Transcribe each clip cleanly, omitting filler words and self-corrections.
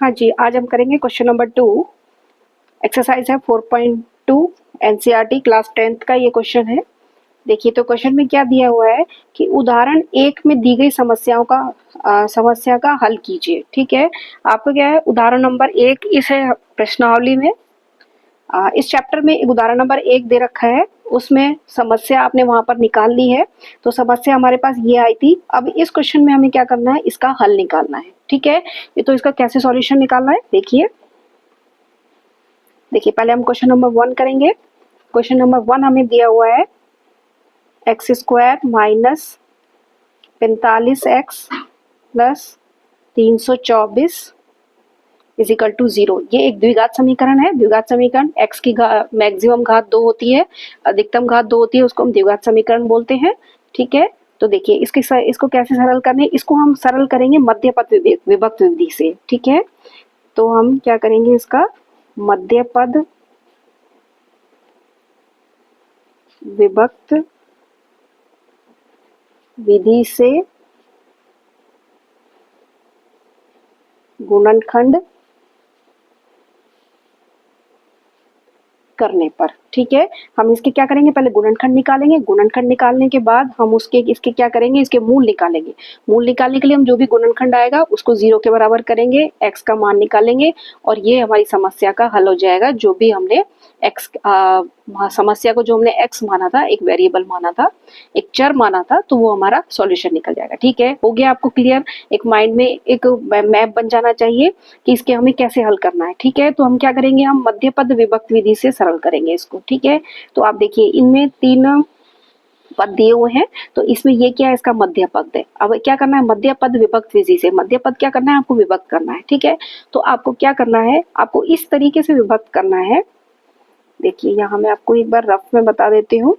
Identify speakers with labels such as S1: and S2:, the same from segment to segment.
S1: हाँ जी, आज हम करेंगे क्वेश्चन नंबर 2। एक्सरसाइज है 4.2 एनसीईआरटी क्लास 10th का ये क्वेश्चन है। देखिए तो क्वेश्चन में क्या दिया हुआ है कि उदाहरण 1 में दी गई समस्या का हल कीजिए। ठीक है, आपको क्या है उदाहरण नंबर 1 इस प्रश्नावली में इस चैप्टर में एक उदाहरण नंबर 1 दे रखा है, उसमें समस्या आपने वहां पर निकाल ली है। तो समस्या हमारे पास ये आई थी। अब इस क्वेश्चन में हमें क्या करना है, इसका हल निकालना है। ठीक है, ये तो इसका कैसे सॉल्यूशन निकालना है देखिए। पहले हम क्वेश्चन नंबर 1 करेंगे। क्वेश्चन नंबर 1 हमें दिया हुआ है x square minus 45x plus 324 is equal to 0। ये एक द्विघात समीकरण है। द्विघात समीकरण x की मैक्सिमम घात 2 होती है, अधिकतम घात 2 होती है, उसको हम द्विघात समीकरण बोलते हैं। ठीक है, तो देखिए इसको कैसे सरल करने, इसको हम सरल करेंगे मध्य पद विभक्त विधि से। ठीक है, तो हम क्या करेंगे, इसका मध्य पद विभक्त विधि से गुणनखंड करने पर। ठीक है, हम इसके क्या करेंगे, पहले गुणनखंड निकालेंगे। गुणनखंड निकालने के बाद हम इसके क्या करेंगे, इसके मूल निकालेंगे। मूल निकालने के लिए हम जो भी गुणनखंड आएगा उसको 0 के बराबर करेंगे, x का मान निकालेंगे और ये हमारी समस्या का हल हो जाएगा। जो भी हमने समस्या को जो हमने x माना था, एक वेरिएबल माना था, एक चर माना था, तो वो हमारा सॉल्यूशन निकल जाएगा। ठीक है, हो गया आपको क्लियर। एक माइंड में एक मैप बन जाना चाहिए कि इसके हमें कैसे हल करना है। ठीक है, तो हम क्या करेंगे, हम मध्य पद विभक्त विधि से सरल करेंगे इसको। ठीक है, तो आप देखिए इनमें 3 पद दिए हुए हैं, तो इसमें ये क्या है, इसका मध्य पद है। अब क्या करना है, मध्य पद विभक्त विधि से मध्य पद क्या करना है, आपको विभक्त करना है। ठीक है, तो आपको क्या करना है, आपको इस तरीके से विभक्त करना है। देखिए यहाँ मैं आपको एक बार रफ में बता देती हूँ।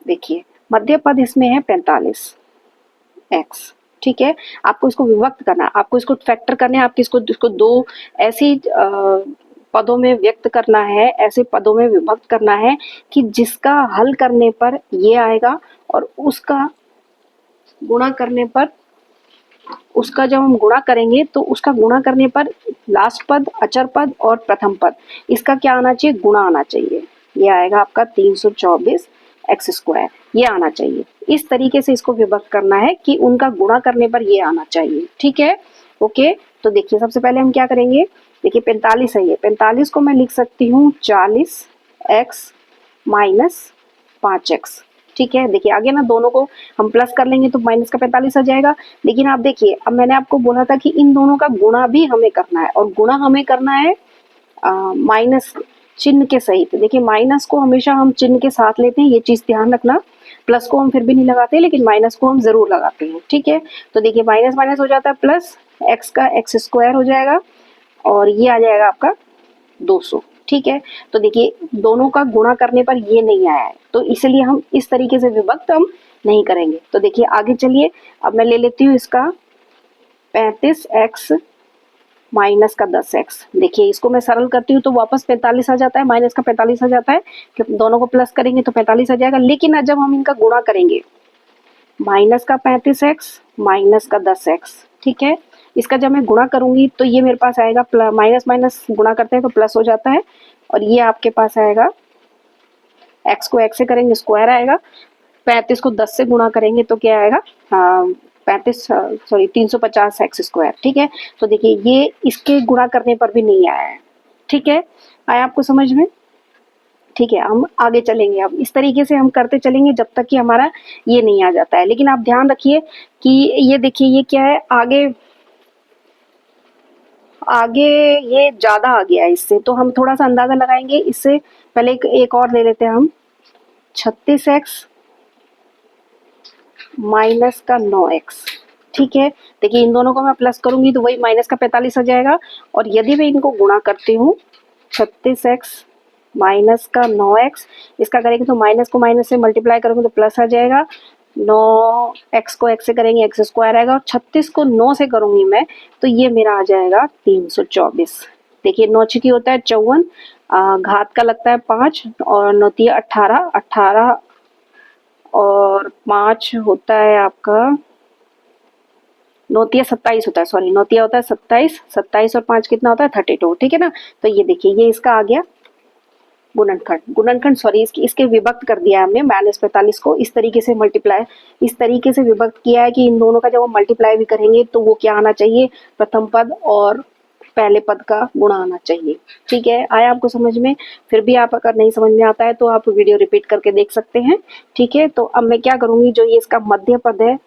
S1: देखिए मध्य पद इसमें है 45x। ठीक है, आपको इसको विभक्त करना है, आपको इसको फैक्टर करने हैं, आपको इसको 2 ऐसी पदों में व्यक्त करना है, ऐसे पदों में विभक्त करना है कि जिसका हल करने पर ये आएगा और उसका गुणा करने पर, उसका जब हम गुणा करेंगे तो उसका गुणा करने पर लास्ट पद, अचर पद और प्रथम पद, इसका क्या आना चाहिए, गुणा आना चाहिए। ये आएगा आपका 324 एक्स स्क्वायर, ये आना चाहिए। इस तरीके से इसको विभक्त करना है कि उनका गुणा करने पर ये आना चाहिए। ठीक है, ओके। तो देखिए सबसे पहले हम क्या करेंगे, देखिए 45 है, ये 45 को मैं लिख सकती हूँ 40x माइनस 5x। ठीक है, देखिए आगे ना दोनों को हम प्लस कर लेंगे तो माइनस का 45 आ जाएगा। लेकिन आप देखिए, अब मैंने आपको बोला था कि इन दोनों का गुणा भी हमें करना है, और गुणा हमें करना है माइनस चिन्ह के सहित। देखिए माइनस को हमेशा हम चिन्ह के साथ लेते हैं, ये चीज ध्यान रखना। प्लस को हम फिर भी नहीं लगाते, लेकिन माइनस को हम जरूर लगाते हैं। ठीक है, तो देखिए माइनस माइनस हो जाता है प्लस, एक्स का एक्स स्क्वायर हो जाएगा और ये आ जाएगा आपका 200। ठीक है, तो देखिए दोनों का गुणा करने पर ये नहीं आया है, तो इसलिए हम इस तरीके से विभक्त हम नहीं करेंगे। तो देखिए आगे चलिए, अब मैं ले लेती हूँ इसका 35x माइनस का 10x। देखिए इसको मैं सरल करती हूँ तो वापस 45 आ जाता है, माइनस का 45 आ जाता है। दोनों को प्लस करेंगे तो 45 आ जाएगा। लेकिन जब हम इनका गुणा करेंगे, माइनस का 35x माइनस का 10x, ठीक है, इसका जब मैं गुणा करूंगी तो ये मेरे पास आएगा, माइनस माइनस गुणा करते हैं तो प्लस हो जाता है, और ये आपके पास आएगा, x को x से करेंगे स्क्वायर आएगा, 35 को 10 से गुणा करेंगे तो क्या आएगा, 350 एक्स स्क्वायर। ठीक है, तो देखिए ये इसके गुणा करने पर भी नहीं आया है। ठीक है, आया आपको समझ में। ठीक है, हम आगे चलेंगे। अब इस तरीके से हम करते चलेंगे जब तक कि हमारा ये नहीं आ जाता है। लेकिन आप ध्यान रखिए कि ये देखिए ये क्या है, आगे आगे ये ज्यादा आ गया है इससे, तो हम थोड़ा सा अंदाजा लगाएंगे। इससे पहले एक और ले लेते हैं हम, 36x माइनस का 9x। ठीक है, देखिए इन दोनों को मैं प्लस करूंगी तो वही माइनस का 45 आ जाएगा, और यदि मैं इनको गुणा करती हूँ 36x माइनस का 9x, इसका करेंगे तो माइनस को माइनस से मल्टीप्लाई करोगे तो प्लस आ जाएगा, 9x को x से करेंगे एक्स स्क्वायर आएगा, और 36 को 9 से करूंगी मैं तो ये मेरा आ जाएगा 324। देखिए 9 छिकी होता है 54, घात का लगता है 5, और 9 तिया 18, 18 और 5 होता है आपका नौतिया 27 होता है, सॉरी नौतिया होता है 27, 27 और 5 कितना होता है 32, ठीक है ना। तो ये देखिए ये इसका आ गया गुणनखंड सॉरी इसके विभक्त कर दिया हमने -45 को इस तरीके से मल्टीप्लाई, इस तरीके से विभक्त किया है कि इन दोनों का जब हम मल्टीप्लाई भी करेंगे तो वो क्या आना चाहिए, प्रथम पद और पहले पद का गुणा आना चाहिए। ठीक है, आया आपको समझ में। फिर भी आप अगर नहीं समझ में आता है तो आप वीडियो रिपीट करके देख सकते हैं। ठीक है, तो अब मैं क्या करूंगी, जो ये इसका मध्य पद है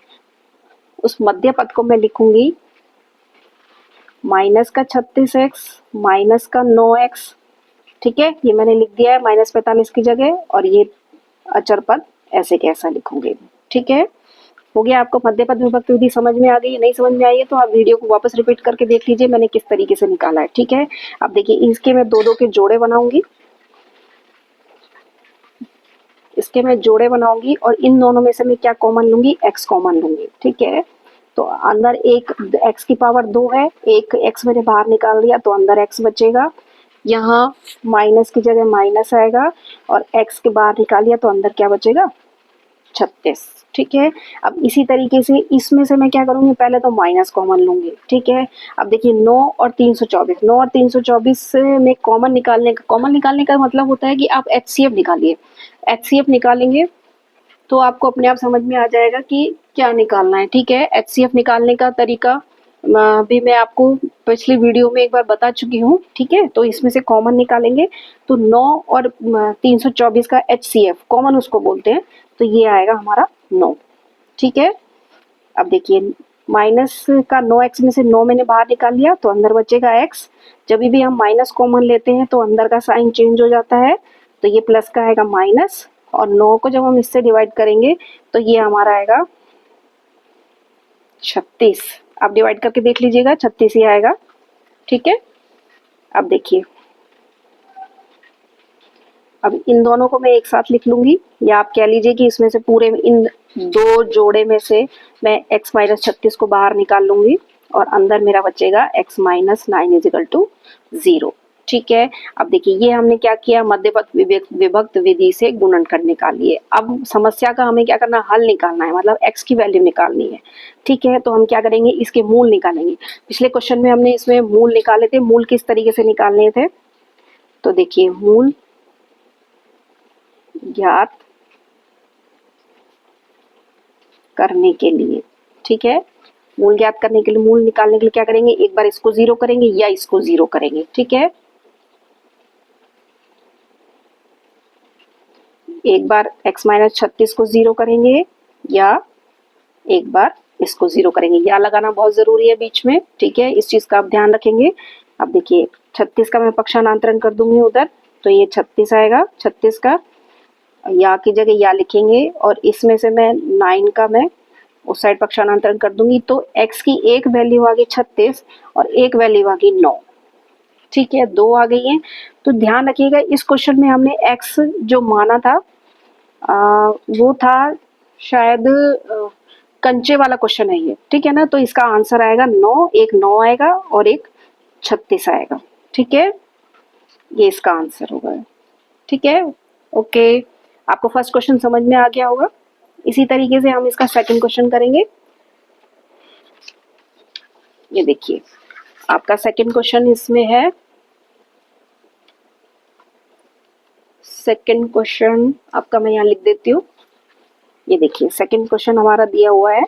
S1: उस मध्य पद को मैं लिखूंगी माइनस का 36x माइनस का 9x। ठीक है, ये मैंने लिख दिया है -45 की जगह, और ये अचर पद ऐसे कैसा लिखूंगे। ठीक है, हो गया। आपको मध्य पद विभक्त विधि समझ में आ गई, नहीं समझ में आई है तो आप वीडियो को वापस रिपीट करके देख लीजिए मैंने किस तरीके से निकाला है। ठीक है, अब देखिए इसके मैं दो दो के जोड़े बनाऊंगी, इसके मैं जोड़े बनाऊंगी और इन दोनों में से मैं क्या कॉमन लूंगी, x कॉमन लूंगी। ठीक है, तो अंदर एक x की पावर 2 है, एक x मैंने बाहर निकाल दिया तो अंदर x बचेगा, यहाँ माइनस की जगह माइनस आएगा और x के बाहर निकाल दिया तो अंदर क्या बचेगा 36। ठीक है, अब इसी तरीके से इसमें से मैं क्या करूंगी, पहले तो माइनस कॉमन लूंगी। ठीक है, अब देखिए 9 और 324, 9 और 324 से में कॉमन निकालने का मतलब होता है कि आप HCF निकालिए। HCF निकालेंगे तो आपको अपने आप समझ में आ जाएगा कि क्या निकालना है। ठीक है, HCF निकालने का तरीका भी मैं आपको पिछली वीडियो में एक बार बता चुकी हूँ। ठीक है, तो इसमें से कॉमन निकालेंगे तो 9 और 324 का HCF कॉमन उसको बोलते हैं, तो ये आएगा हमारा 9। ठीक है, अब देखिए माइनस का 9x में से 9 मैंने बाहर निकाल लिया तो अंदर बचेगा x। जब भी हम माइनस कॉमन लेते हैं तो अंदर का साइन चेंज हो जाता है, तो ये प्लस का आएगा माइनस, और 9 को जब हम इससे डिवाइड करेंगे तो ये हमारा आएगा 36। आप डिवाइड करके देख लीजिएगा 36 ही आएगा। ठीक है, अब देखिए अब इन दोनों को मैं एक साथ लिख लूंगी, या आप कह लीजिए कि इसमें से पूरे इन दो जोड़े में से मैं x माइनस 36 को बाहर निकाल लूंगी और अंदर मेरा बचेगा x माइनस 9 इजिकल टू 0। ठीक है, अब देखिए ये हमने क्या किया, मध्य पद विभक्त विधि से गुणनखंड निकाल लिए। अब समस्या का हमें क्या करना, हल निकालना है, मतलब x की वैल्यू निकालनी है। ठीक है, तो हम क्या करेंगे, इसके मूल निकालेंगे। पिछले क्वेश्चन में हमने इसमें मूल निकाले थे, मूल किस तरीके से निकालने थे, तो देखिए मूल ज्ञात करने के लिए, ठीक है, मूल ज्ञात करने के लिए, मूल निकालने के लिए क्या करेंगे, एक बार इसको 0 करेंगे या इसको 0 करेंगे। ठीक है, एक बार x माइनस 36 को 0 करेंगे या एक बार इसको 0 करेंगे, या लगाना बहुत जरूरी है बीच में। ठीक है, इस चीज का आप ध्यान रखेंगे। अब देखिए 36 का मैं पक्षांतरण कर दूंगी उधर, तो ये 36 आएगा, 36 का या की जगह या लिखेंगे, और इसमें से मैं 9 का मैं उस साइड पक्षांतरण कर दूंगी, तो x की एक वैल्यू आ गई 36 और एक वैल्यू आ गई 9। ठीक है, 2 आ गई है। तो ध्यान रखिएगा इस क्वेश्चन में हमने x जो माना था वो था शायद कंचे वाला क्वेश्चन है ये। ठीक है ना, तो इसका आंसर आएगा 9, एक 9 आएगा और एक 36 आएगा। ठीक है, ये इसका आंसर होगा। ठीक है, ओके, आपको फर्स्ट क्वेश्चन समझ में आ गया होगा। इसी तरीके से हम इसका सेकंड क्वेश्चन करेंगे। ये देखिए आपका सेकंड क्वेश्चन इसमें है, सेकंड क्वेश्चन आपका मैं यहाँ लिख देती हूँ। ये देखिए सेकंड क्वेश्चन हमारा दिया हुआ है,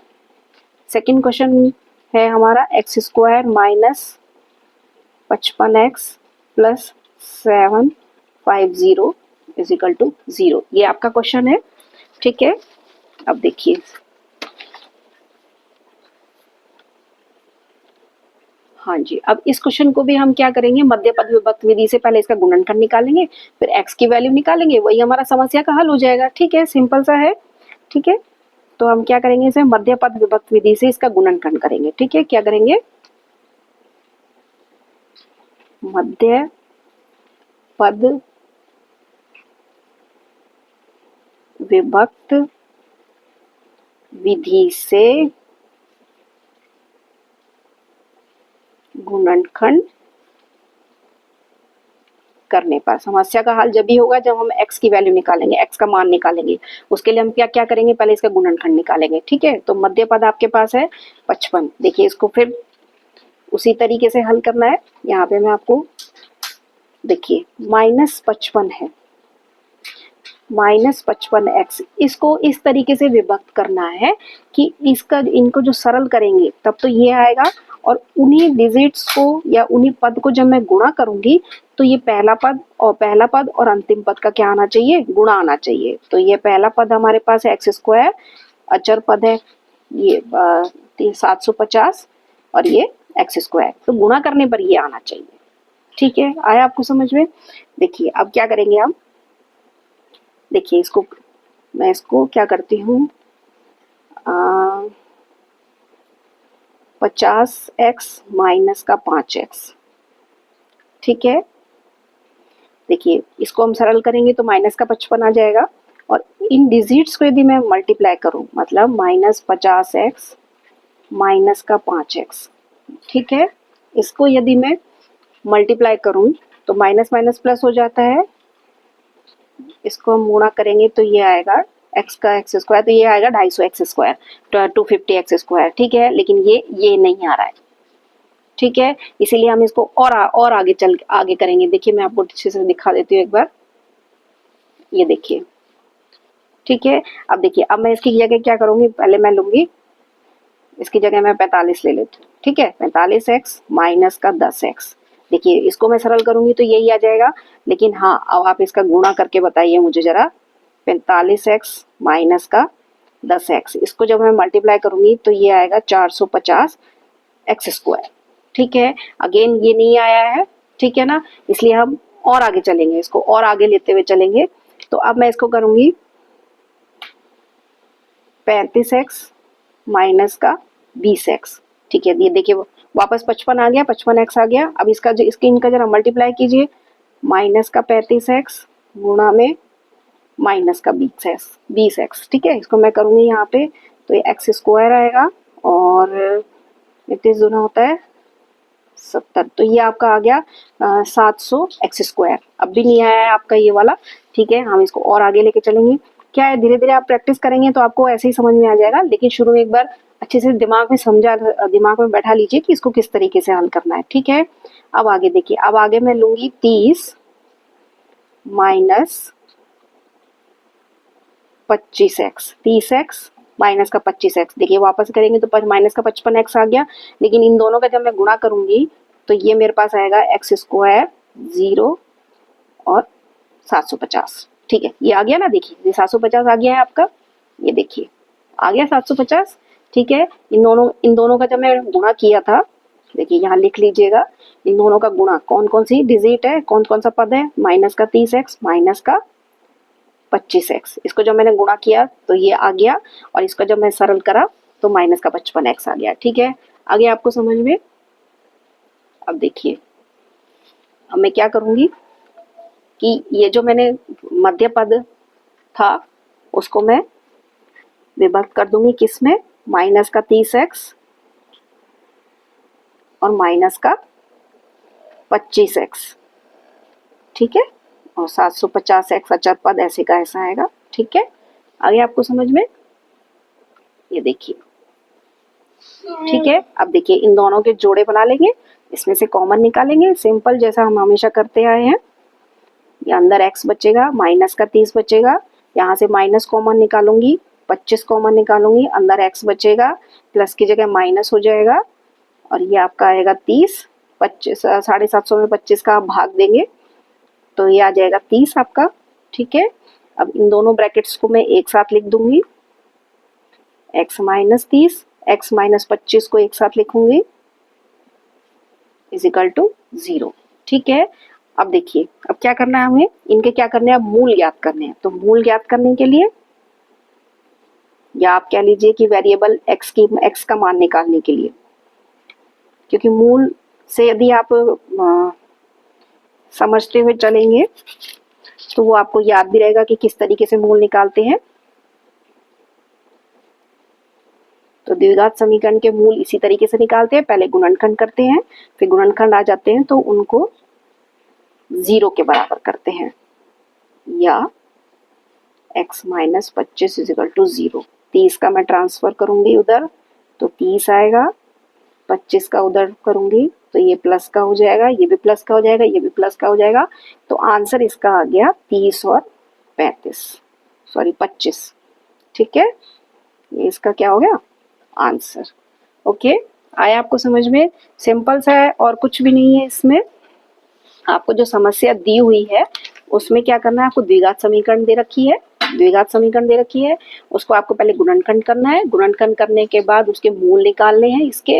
S1: सेकंड क्वेश्चन है हमारा x square minus 55x plus 750 is equal to 0, ये आपका क्वेश्चन है। ठीक है, अब देखिए हाँ जी, अब इस क्वेश्चन को भी हम क्या करेंगे, मध्य पद विभक्त विधि से पहले इसका गुणनखंड निकालेंगे, फिर x की वैल्यू निकालेंगे, वही हमारा समस्या का हल हो जाएगा। ठीक है, सिंपल सा है। ठीक है, तो हम क्या करेंगे, इसे मध्य पद विभक्त विधि से इसका गुणनखंड करेंगे। ठीक है, क्या करेंगे, मध्य पद विभक्त विधि से गुणनखंड करने पर। समस्या का हल जब भी होगा जब हम x की वैल्यू निकालेंगे, x का मान निकालेंगे। उसके लिए हम क्या क्या करेंगे, पहले इसका गुणनखंड निकालेंगे। ठीक है, तो मध्य पद आपके पास है 55। देखिए इसको फिर उसी तरीके से हल करना है। यहाँ पे मैं आपको देखिए -55 है, -55x, इसको इस तरीके से विभक्त करना है कि इसका इनको जो सरल करेंगे तब तो ये आएगा, और उन्हीं डिजिट्स को या उन्हीं पद को जब मैं गुणा करूंगी तो ये पहला पद और अंतिम पद का क्या आना चाहिए, गुणा आना चाहिए। तो ये पहला पद हमारे पास है x², अचर पद है ये 750, और ये x², तो गुणा करने पर ये आना चाहिए। ठीक है, आया आपको समझ में। देखिए अब क्या करेंगे हम, देखिए इसको मैं इसको क्या करती हूँ, 50x माइनस का 5x। ठीक है, देखिए इसको हम सरल करेंगे तो माइनस का 55 आ जाएगा, और इन डिजिट्स को यदि मैं मल्टीप्लाई करूं मतलब -50x माइनस का 5x। ठीक है, इसको यदि मैं मल्टीप्लाई करूं तो माइनस माइनस प्लस हो जाता है, इसको हम गुणा करेंगे तो ये आएगा x का x², तो ये आएगा 250x², 250x²। ठीक है, लेकिन ये नहीं आ रहा है। ठीक है, इसीलिए हम इसको और आगे करेंगे। देखिए मैं आपको अच्छे से दिखा देती हूँ एक बार, ये देखिए। ठीक है, अब देखिए अब मैं इसकी जगह क्या करूंगी, पहले मैं लूंगी इसकी जगह मैं 45 ले लेती हूँ। ठीक है, 45x माइनस का 10x। देखिए इसको मैं सरल करूंगी तो यही आ जाएगा, लेकिन हाँ अब आप इसका गुणा करके बताइए मुझे जरा। 45x माइनस का 10x, इसको जब मैं मल्टीप्लाई करूंगी तो ये आएगा 450x²। ठीक है, अगेन ये नहीं आया है। ठीक है ना, इसलिए हम और आगे चलेंगे, इसको और आगे लेते हुए चलेंगे। तो अब मैं इसको करूंगी 35x माइनस का 20x। ठीक है, ये देखिए वापस 55 आ गया, 55x आ गया। अब इसकी इनका जरा मल्टीप्लाई कीजिए, माइनस का 35x गुणा में माइनस का 20x। ठीक है, इसको मैं करूंगी यहाँ पे तो ये x² आएगा, और 31 गुना होता है 70, तो ये आपका आ गया 700x²। अब भी नहीं आया है आपका ये वाला। ठीक है, हम इसको और आगे लेके चलेंगे। क्या है, धीरे धीरे आप प्रैक्टिस करेंगे तो आपको ऐसे ही समझ में आ जाएगा, लेकिन शुरू में एक बार अच्छे से दिमाग में बैठा लीजिए कि इसको किस तरीके से हल करना है। ठीक है, अब आगे देखिए, अब आगे मैं लूंगी 30 माइनस 25x, 30x माइनस का 25x। देखिए वापस करेंगे तो माइनस का 55x आ गया, लेकिन इन दोनों का जब मैं गुणा करूंगी तो ये मेरे पास आएगा x², 0 और 750। ठीक है, ये आ गया ना, देखिए ये 750 आ गया है आपका, ये देखिए आ गया 750। ठीक है, इन दोनों का जब मैं गुणा किया था, देखिए यहाँ लिख लीजिएगा, इन दोनों का गुणा कौन कौन सी डिजिट है, कौन कौन सा पद है, माइनस का 30x माइनस का 25x। इसको जब मैंने गुणा किया तो ये आ गया, और इसका जब मैं सरल करा तो माइनस का 55x आ गया। ठीक है, आगे आपको समझ में। अब देखिए अब मैं क्या करूंगी कि ये जो मैंने मध्य पद था उसको मैं विभक्त कर दूंगी किसमें, माइनस का 30x और माइनस का 25x। ठीक है, और 750x अचर पद ऐसे का ऐसा आएगा। ठीक है, आगे आपको समझ में, ये देखिए। ठीक है, अब देखिए इन दोनों के जोड़े बना लेंगे, इसमें से कॉमन निकालेंगे, सिंपल जैसा हम हमेशा करते आए हैं। ये अंदर x बचेगा, माइनस का 30 बचेगा, यहाँ से माइनस कॉमन निकालूंगी, 25 कॉमन निकालूंगी, अंदर x बचेगा, प्लस की जगह माइनस हो जाएगा, और ये आपका आएगा 30, 750 में 25 का आप भाग देंगे तो ये आ जाएगा 30 आपका। ठीक है, अब इन दोनों ब्रैकेट्स को मैं एक साथ लिख दूंगी, x माइनस 30, x माइनस 25 को एक साथ लिखूंगी, इज इक्वल टू 0। ठीक है, अब देखिए अब क्या करना है हमें, इनके क्या करने हैं, अब मूल ज्ञात करने हैं। तो मूल ज्ञात करने के लिए, या आप कह लीजिए कि वेरिएबल x का मान निकालने के लिए, क्योंकि मूल से यदि आप समझते हुए चलेंगे तो वो आपको याद भी रहेगा कि किस तरीके से मूल निकालते हैं। तो द्विघात समीकरण के मूल इसी तरीके से निकालते हैं, पहले गुणनखंड करते हैं, फिर गुणनखंड आ जाते हैं तो उनको 0 के बराबर करते हैं, या x माइनस 25 इजिकल टू 0। 30 का मैं ट्रांसफर करूंगी उधर तो 30 आएगा, 25 का उधर करूंगी तो ये प्लस का हो जाएगा, ये भी प्लस का हो जाएगा, ये भी प्लस का हो जाएगा। तो आंसर इसका आ गया 30 और 25। ठीक है, ये इसका क्या हो गया आंसर। ओके, आया आपको समझ में? सिंपल सा है और कुछ भी नहीं है इसमें। आपको जो समस्या दी हुई है उसमें क्या करना है, आपको द्विघात समीकरण दे रखी है, उसको आपको पहले गुणनखंड करना है। गुणनखंड करने के बाद उसके मूल निकालने हैं। इसके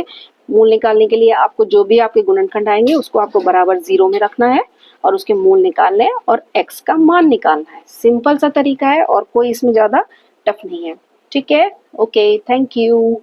S1: मूल निकालने के लिए आपको जो भी आपके गुणनखंड आएंगे उसको आपको बराबर 0 में रखना है और उसके मूल निकालने हैं और x का मान निकालना है। सिंपल सा तरीका है और कोई इसमें ज्यादा टफ नहीं है। ठीक है, ओके, थैंक यू।